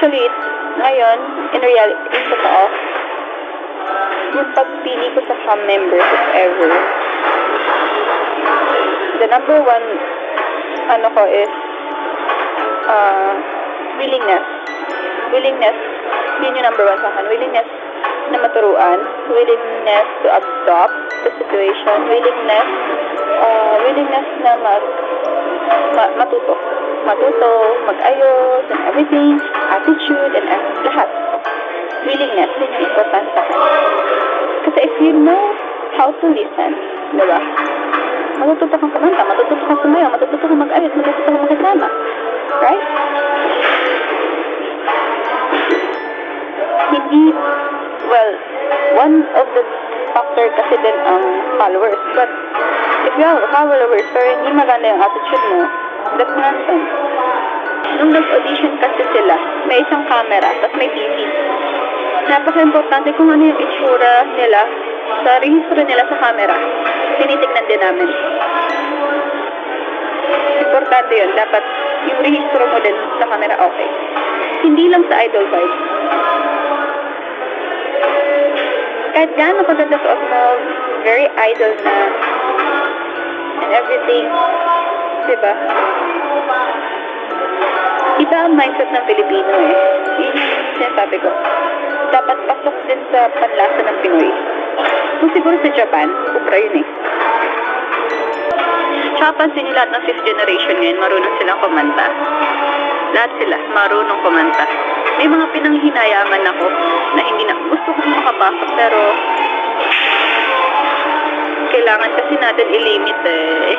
Actually, ngayon, in reality, in totoo, yung pagpili ko sa cam members if ever, the number one, ano ko is, willingness. Willingness, yun yung number one sa akin. Willingness na maturuan, willingness to adopt the situation, willingness na matuto, mag-ayos, and everything, attitude, and lahat. Willingness, yun yung important sa akin. Kasi if you know how to listen, diba? Matututo kang kumanta, matututo kang sumayaw, matututo kang mag-ayos, matututo kang makisama. Right? Hindi, well, one of the factor kasi din ang followers. But, if you have followers, pero hindi maganda yung attitude mo, that's nonsense. Nung nag-audition kasi sila, may isang camera, tapos may TV. Napaka-importante kung ano yung itsura nila sa rehistro nila sa camera. Tinitignan din namin. Importante yun. Dapat yung rehistro mo din sa camera okay. Hindi lang sa idol vibe. Kahit gaano kaganda suot mo, very idol na, and everything, diba? Iba ang mindset ng Pilipino eh. Yun yung sinasabi ko. Dapat pasok din sa panlasa ng Pinoy. Kung siguro sa Japan, ubra yun eh. Tsaka pansin nyo lahat ng 5th generation ngayon, marunong silang kumanta. Lahat sila, marunong kumanta. May mga pinanghinayaman ako na hindi na gusto kong makapasok, pero kailangan kasi natin i-limit eh.